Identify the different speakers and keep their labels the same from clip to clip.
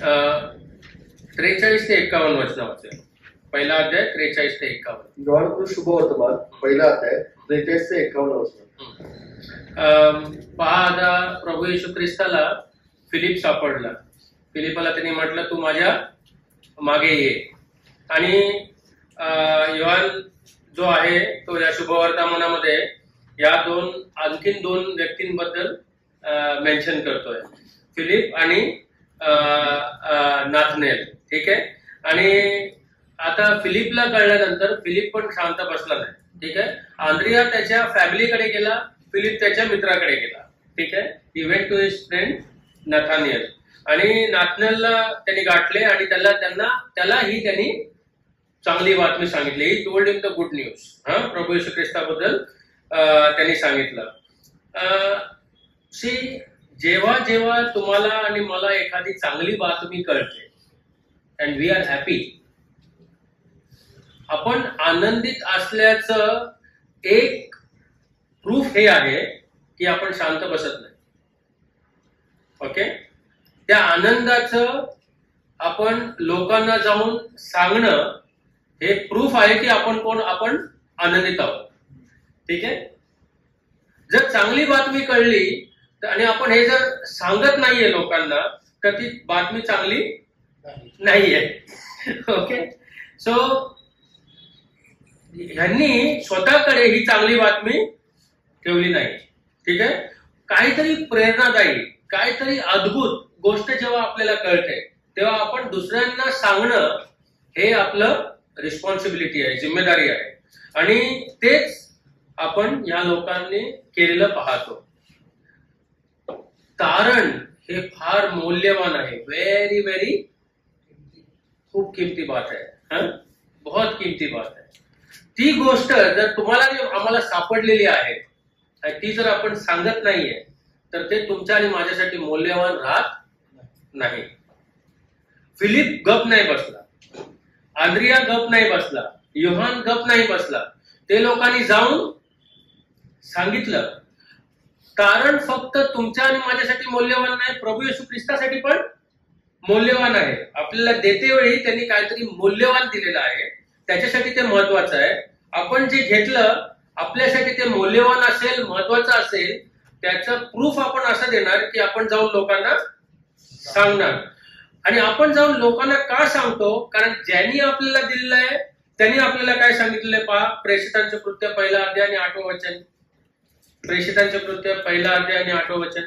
Speaker 1: 43 ते 51 वचन वाचूया. पहिला अध्याय 43 ते 51.
Speaker 2: योहान शुभवर्तमान पहिला अध्याय 43 ते 51 वचन.
Speaker 1: पहा, आता प्रभू येशू ख्रिस्ताला फिलिप सापडला. फिलिपाला त्यांनी म्हटलं, तू माझ्या मागे ये. आणि योहान जो आहे तो या शुभवर्तमानामध्ये या आणखीन दोन व्यक्तींबद्दल मेन्शन करतोय, फिलिप आणि नाथनेल. ठीक आहे. आणि आता फिलिपला कळल्यानंतर फिलिप पण शांत बसला नाही. ठीक आहे. आंद्रिया त्याच्या फॅमिलीकडे गेला, फिलिप त्याच्या मित्राकडे गेला. ठीक आहे. He went to his friend Nathaniel. आणि नाथनेलला त्यांनी गाठले आणि त्यालाही त्यांनी चांगली बातमी सांगितली. He told him the good news. प्रभू येशू ख्रिस्ताबद्दल त्यांनी सांगितलं. जेव्हा जेव्हा तुम्हाला आणि मला एखादी चांगली बातमी कळते अँड वी आर हॅपी, आपण आनंदित असल्याचं एक प्रूफ हे आहे की आपण शांत बसत नाही. ओके. त्या आनंदाचं आपण लोकांना जाऊन सांगणं हे प्रूफ आहे की आपण आनंदित आहोत. ठीक आहे. जर चांगली बातमी कळली आणि आपण हे जर सांगत नाहीये लोकांना, तर ती बातमी चांगली नाहीये. ओके. सो ह्यांनी स्वतःकडे ही चांगली बातमी ठेवली नाही. ठीक आहे. काहीतरी प्रेरणादायी, काहीतरी अद्भुत गोष्ट जेव्हा आपल्याला कळते तेव्हा आपण दुसऱ्यांना सांगणं हे आपलं रिस्पॉन्सिबिलिटी आहे, जिम्मेदारी आहे. आणि तेच आपण या लोकांनी केलेलं पाहतो. तारण हे फार मौल्यवान आहे. व्हेरी व्हेरी खूप किमती बात आहे. बहुत किमती बात आहे. ती गोष्ट जर तुम्हाला आम्हाला सापडलेली आहे, ती जर आपण सांगत नाहीये, तर ते तुमच्या आणि माझ्यासाठी मौल्यवान राहत नाही. फिलिप गप नाही बसला, आंद्रिया गप नाही बसला, योहान गप नाही बसला. ते लोकांनी जाऊन सांगितलं. कारण फक्त तुमच्या आणि माझ्यासाठी मौल्यवान नाही, प्रभू येशू ख्रिस्तासाठी पण मौल्यवान आहे. आपल्याला देते वेळी त्यांनी काहीतरी मौल्यवान दिलेलं आहे, त्याच्यासाठी ते महत्वाचं आहे. आपण जे घेतलं आपल्यासाठी ते मौल्यवान असेल, महत्वाचं असेल, त्याचं प्रूफ आपण असं देणार की आपण जाऊन लोकांना सांगणार. आणि आपण जाऊन लोकांना का सांगतो? कारण ज्यांनी आपल्याला दिलेलं आहे त्यांनी आपल्याला काय सांगितलेलं आहे पहा. प्रेषितांचे कृत्य पहिला अध्याय आणि 8वं वचन. प्रेषितांचे कृत्य पहिला अध्याय आणि 8वं वचन.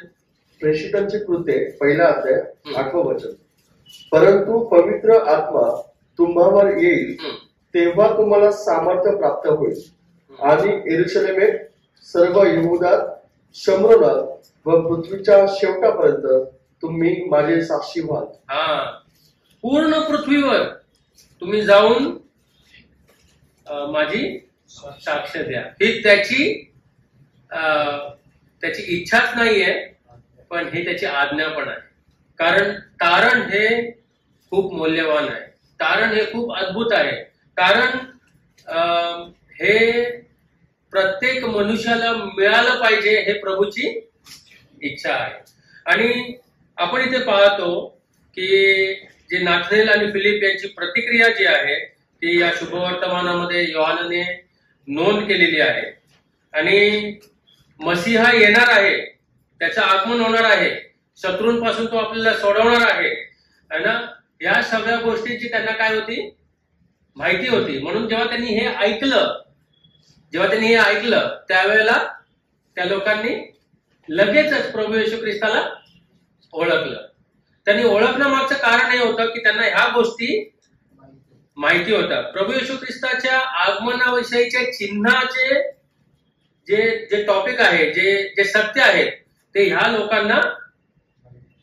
Speaker 2: प्रेषितांचे कृत्य पहिला अध्याय 8वं वचन. परंतु पवित्र आत्मा तुम्हावर येईल, तेव्हा तुम्हाला सामर्थ्य प्राप्त होईल आणि यरूशलेमेत, सर्व यहूदात, शमरोनात व पृथ्वीच्या शेवटापर्यंत तुम्ही माझे साक्षी व्हाल.
Speaker 1: पूर्ण पृथ्वीवर तुम्ही जाऊन माझी साक्ष द्या. ही त्याची इच्छाच नाहीये, पण ही त्याची आज्ञा पण आहे. कारण तारण हे खूप मौल्यवान आहे. तारण हे खूप अद्भुत आहे. तारण हे प्रत्येक मनुष्याला मिळालं पाहिजे, हे प्रभूची इच्छा आहे. आणि आपण इथे पाहतो की जे नाथनेल आणि फिलिप यांची प्रतिक्रिया जी आहे ती या शुभवर्तमानामध्ये योहानने नोंद केलेली आहे. आणि मसीहा येणार आहे, त्याचं आगमन होणार आहे, शत्रूंपासून तो आपल्याला सोडवणार आहे ना. या सगळ्या गोष्टींची त्यांना काय होती? माहिती होती. म्हणून जेव्हा त्यांनी हे ऐकलं त्यावेळेला त्या लोकांनी लगेचच प्रभू येशू ख्रिस्ताला ओळखलं. त्यांनी ओळखणं मागचं कारण हे होतं की त्यांना ह्या गोष्टी माहिती होत्या. प्रभू येशू ख्रिस्ताच्या आगमनाविषयीच्या चिन्हाचे जे टॉपिक आहे, जे सत्य आहे, ते ह्या लोकांना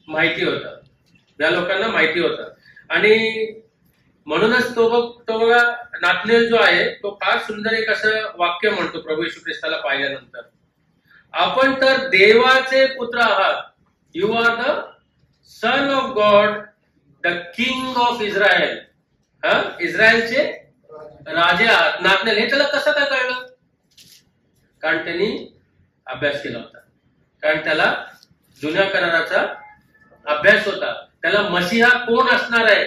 Speaker 1: माहिती होतं. आणि म्हणूनच तो बघा, नाथनेल जो आहे तो फार सुंदर एक असं वाक्य म्हणतो प्रभू येशू ख्रिस्ताला पाहिल्यानंतर. आपण तर देवाचे पुत्र आहात. You are the son of God, the king of Israel. इस्रायलचे राजे आहात. नाथनेल हे त्याला कसं काय कळलं? कारण त्यांनी अभ्यास केला होता. कारण त्याला जुन्या कराराचा अभ्यास होता. त्याला मसीहा कोण असणार आहे,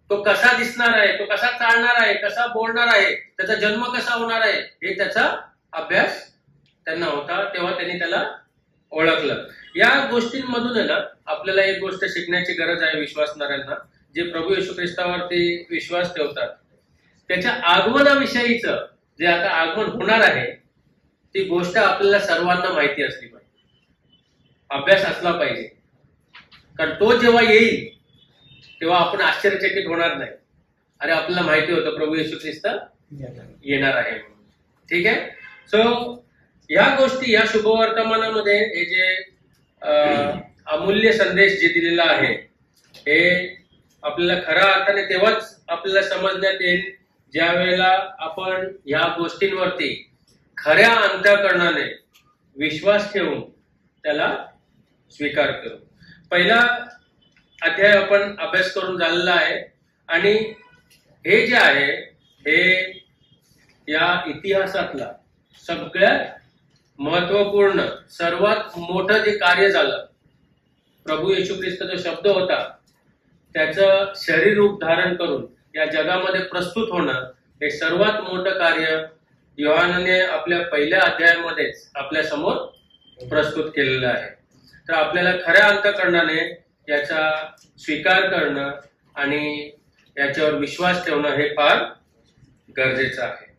Speaker 1: तो कसा दिसणार आहे, तो कसा चालणार आहे, कसा बोलणार आहे, त्याचा जन्म कसा होणार आहे, हे त्याचा अभ्यास त्यांना होता. तेव्हा त्यांनी त्याला ओळखलं. या गोष्टींमधून आहे ना आपल्याला एक गोष्ट शिकण्याची गरज आहे विश्वासणाऱ्यांना, जे प्रभू येशू ख्रिस्तावरती विश्वास ठेवतात. त्याच्या आगमनाविषयीचं जे आता आगमन होणार आहे ती गोष्ट आपल्याला सर्वांना माहिती असली पाहिजे, अभ्यास असला पाहिजे. कारण तो जेव्हा येईल तेव्हा आपण आश्चर्यचकित होणार नाही, अरे आपल्याला माहिती होतं प्रभू येशू ख्रिस्त येणार आहे म्हणून. ठीक आहे. सो या गोष्टी, या शुभवर्तमानामध्ये हे जे अमूल्य संदेश जे दिलेला आहे हे आपल्याला खऱ्या अर्थाने तेव्हाच आपल्याला समजण्यात येईल ज्या वेळेला आपण ह्या गोष्टींवरती खऱ्या अंतःकरणाने विश्वास ठेवून त्याला स्वीकार करू. पहिला अध्याय आपण अभ्यास करून झालेला आहे आणि हे जे आहे हे या इतिहासातला सगळ्यात महत्वपूर्ण सर्वात मोठं जे कार्य झालं, प्रभू येशू ख्रिस्त जो शब्द होता त्याचं शरीर रूप धारण करून या जगामध्ये प्रस्तुत होणं, हे सर्वात मोठं कार्य योहानाने आपल्या पहिल्या अध्यायामध्येच आपल्या समोर प्रस्तुत केलेलं आहे. तर आपल्याला खऱ्या अंतःकरणाने याचा स्वीकार करणं आणि याच्यावर विश्वास ठेवणं हे फार गरजेचं आहे.